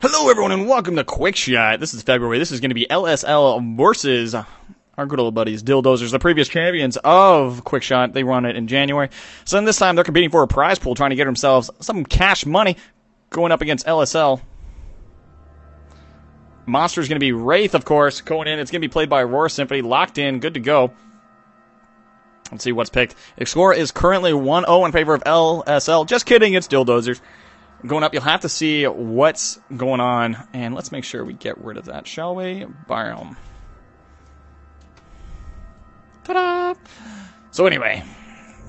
Hello, everyone, and welcome to QuickShot. This is February. This is going to be L.S.L versus our good old buddies, Dildozers, the previous champions of QuickShot. They run it in January. So then this time, they're competing for a prize pool, trying to get themselves some cash money, going up against L.S.L. Monster is going to be Wraith, of course, going in. It's going to be played by Aurora Symphony, locked in, good to go. Let's see what's picked. The score is currently 1-0 in favor of L.S.L. Just kidding, it's Dildozers. Going up, you'll have to see what's going on, and let's make sure we get rid of that, shall we? Biome. Ta-da! So anyway,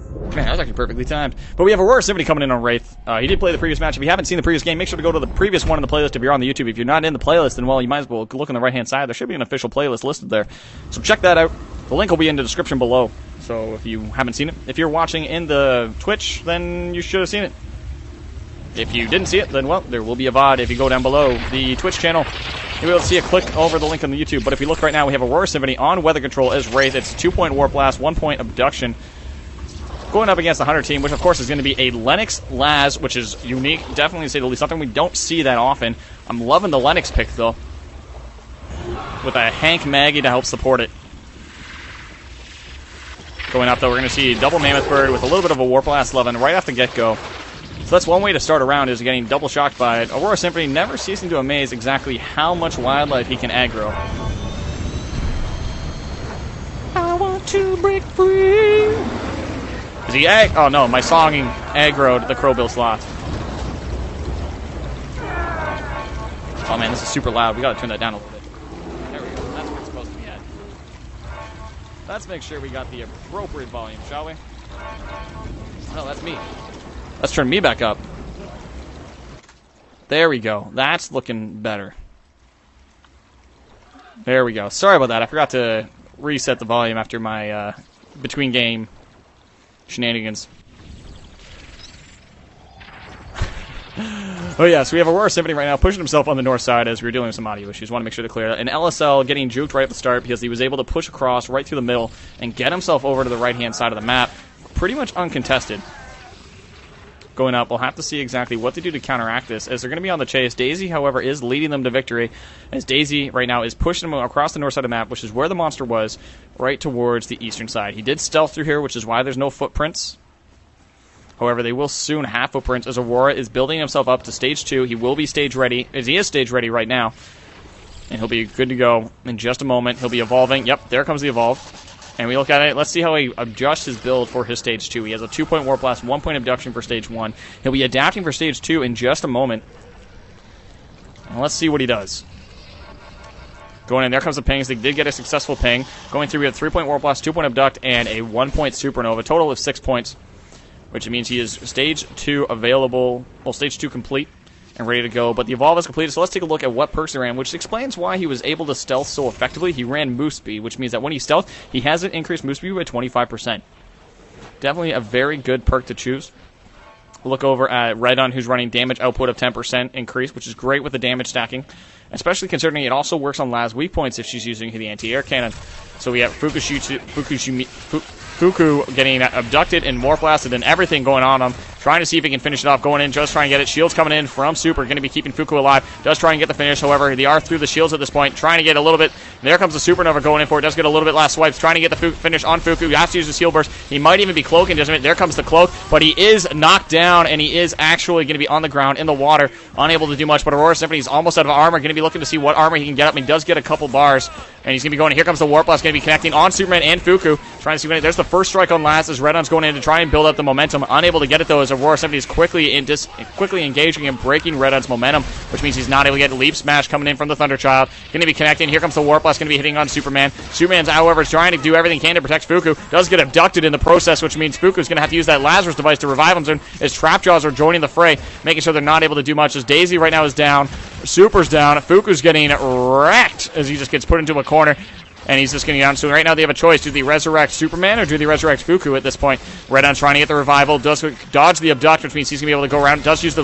man, that was actually perfectly timed. But we have Aurora Symphony coming in on Wraith. He did play the previous match. If you haven't seen the previous game, make sure to go to the previous one in the playlist if you're on the YouTube. If you're not in the playlist, then, well, you might as well look on the right-hand side. There should be an official playlist listed there. So check that out. The link will be in the description below. So if you haven't seen it, if you're watching in the Twitch, then you should have seen it. If you didn't see it, then, well, there will be a VOD if you go down below the Twitch channel. You'll be able to see a click over the link on the YouTube. But if you look right now, we have Aurora Symphony on Weather Control as Wraith. It's 2-point Warp Blast, 1-point Abduction. Going up against the Hunter team, which, of course, is going to be a Lennox Laz, which is unique, definitely to say the least. Something we don't see that often. I'm loving the Lennox pick, though, with a Hank Maggie to help support it. Going up, though, we're going to see double Mammoth Bird with a little bit of a Warp Blast 11 right off the get-go. So that's one way to start a round, is getting double shocked by it. Aurora Symphony never ceasing to amaze exactly how much wildlife he can aggro. I want to break free. Is he oh no, my songing aggroed the Crowbill slot. Oh man, this is super loud. We gotta turn that down a little bit. There we go. That's where it's supposed to be at. Let's make sure we got the appropriate volume, shall we? No, that's me. Let's turn me back up. There we go. That's looking better. There we go. Sorry about that. I forgot to reset the volume after my between game shenanigans. Oh yeah, so we have Aurora Symphony right now pushing himself on the north side as we were dealing with some audio issues. Want to make sure to clear that. And L.S.L. getting juked right at the start because he was able to push across right through the middle and get himself over to the right-hand side of the map. Pretty much uncontested. Going up, we'll have to see exactly what they do to counteract this, as they're going to be on the chase. Daisy, however, is leading them to victory, as Daisy right now is pushing them across the north side of the map, which is where the monster was, right towards the eastern side. He did stealth through here, which is why there's no footprints. However, they will soon have footprints, as Aurora is building himself up to stage 2. He will be stage ready, as he is stage ready right now, and he'll be good to go in just a moment. He'll be evolving. Yep, there comes the evolve. And we look at it. Let's see how he adjusts his build for his stage 2. He has a 2-point Warp Blast, 1-point Abduction for stage 1. He'll be adapting for stage 2 in just a moment. And let's see what he does. Going in, there comes the pings. They did get a successful ping. Going through, we have 3-point Warp Blast, 2-point Abduct, and a 1-point Supernova. Total of 6 points, which means he is stage 2 available, well, stage 2 complete and ready to go. But the evolve is completed, so let's take a look at what perks he ran, which explains why he was able to stealth so effectively. He ran move speed, which means that when he stealth, he has an increased move speed by 25%. Definitely a very good perk to choose. We'll look over at Redon, who's running damage output of 10% increase, which is great with the damage stacking, especially considering it also works on Laz weak points if she's using the anti-air cannon. So we have Fuku getting abducted and Warp Blasted and everything going on him. Trying to see if he can finish it off. Going in, just trying to get it. Shields coming in from Super. Going to be keeping Fuku alive. Does try and get the finish. However, they are through the shields at this point. Trying to get a little bit. There comes the Supernova going in for it. Does get a little bit last swipes. Trying to get the finish on Fuku. He has to use the Shield Burst. He might even be cloaking. There comes the cloak. But he is knocked down, and he is actually going to be on the ground in the water. Unable to do much. But Aurora Symphony is almost out of armor. Going to be looking to see what armor he can get up. And he does get a couple bars. And he's going to be going. Here comes the Warp Blast. Going to be connecting on Superman and Fuku. Trying to see when there's the first strike on Laz as Redon's going in to try and build up the momentum. Unable to get it, though, as Aurora Symphony is quickly engaging and breaking Redon's momentum, which means he's not able to get Leap Smash coming in from the Thunderchild. Going to be connecting. Here comes the Warp Blast. Going to be hitting on Superman. Superman's, however, is trying to do everything he can to protect Fuku. Does get abducted in the process, which means Fuku's going to have to use that Lazarus device to revive him soon, as Trapjaws are joining the fray, making sure they're not able to do much, as Daisy right now is down. Super's down. Fuku's getting wrecked as he just gets put into a corner. And he's just getting down. So right now they have a choice. Do they resurrect Superman or do they resurrect Fuku at this point? Redon's trying to get the revival. Does dodge the abduct, which means he's going to be able to go around. Does use the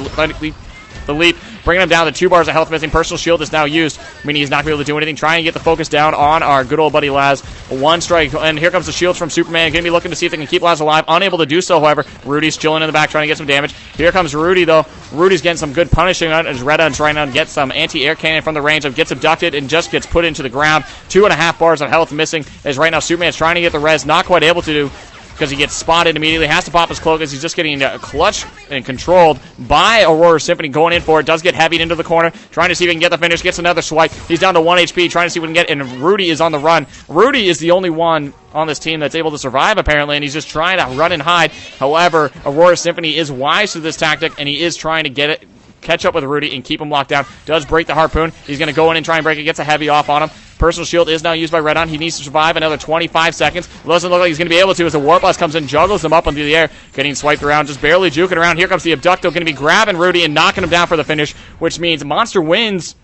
the leap, bringing him down to 2 bars of health missing. Personal shield is now used, meaning he's not going to be able to do anything. Trying to get the focus down on our good old buddy Laz. 1 strike, and here comes the shields from Superman. Going to be looking to see if they can keep Laz alive. Unable to do so, however. Rudy's chilling in the back, trying to get some damage. Here comes Rudy, though. Rudy's getting some good punishing on as Red Un's trying to get some anti-air cannon from the range of gets abducted and just gets put into the ground. 2.5 bars of health missing, as right now Superman's trying to get the res, not quite able to do, because he gets spotted immediately, has to pop his cloak as he's just getting clutched and controlled by Aurora Symphony, going in for it, does get heavied into the corner, trying to see if he can get the finish, gets another swipe, he's down to 1 HP, trying to see what he can get, and Rudy is on the run. Rudy is the only one on this team that's able to survive, apparently, and he's just trying to run and hide. However, Aurora Symphony is wise to this tactic, and he is trying to catch up with Rudy and keep him locked down. Does break the harpoon. He's going to go in and try and break it. Gets a heavy off on him. Personal shield is now used by Red On. He needs to survive another 25 seconds. Doesn't look like he's going to be able to as the Warp Blast comes in, juggles him up into the air, getting swiped around, just barely juking around. Here comes the Abducto, going to be grabbing Rudy and knocking him down for the finish, which means Monster wins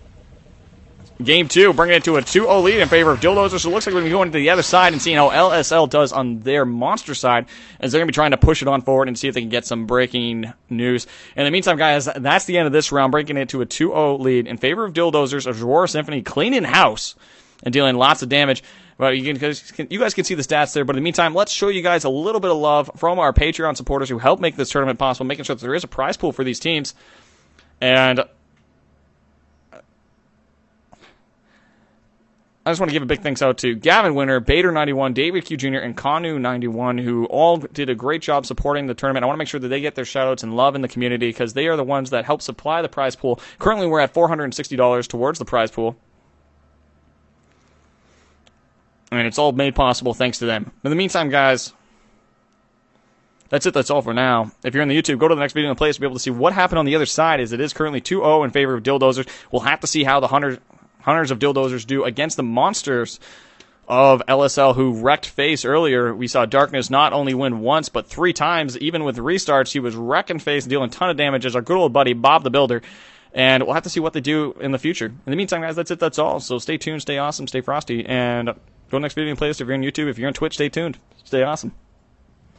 Game 2, bringing it to a 2-0 lead in favor of Dildozers. So it looks like we're going to be going to the other side and seeing how L.S.L. does on their Monster side, as they're going to be trying to push it on forward and see if they can get some breaking news. In the meantime, guys, that's the end of this round, breaking it to a 2-0 lead in favor of Dildozers, as Aurora Symphony cleaning house and dealing lots of damage. Well, you guys can see the stats there, but in the meantime, let's show you guys a little bit of love from our Patreon supporters who help make this tournament possible, making sure that there is a prize pool for these teams. And I just want to give a big thanks out to Gavin Winter, Bader91, David Q Jr., and Kanu91, who all did a great job supporting the tournament. I want to make sure that they get their shoutouts and love in the community, because they are the ones that help supply the prize pool. Currently, we're at $460 towards the prize pool, and it's all made possible thanks to them. In the meantime, guys, that's it. That's all for now. If you're in the YouTube, go to the next video in the playlist to be able to see what happened on the other side, as it is currently 2-0 in favor of Dildozers. We'll have to see how the Hunters of Dildozers do against the Monsters of L.S.L, who wrecked Face earlier. We saw Darkness not only win once, but 3 times. Even with restarts, he was wrecking Face, dealing a ton of damage as our good old buddy Bob the Builder. And we'll have to see what they do in the future. In the meantime, guys, that's it. That's all. So stay tuned, stay awesome, stay frosty, and go to the next video and playlist. If you're on YouTube, if you're on Twitch, stay tuned. Stay awesome.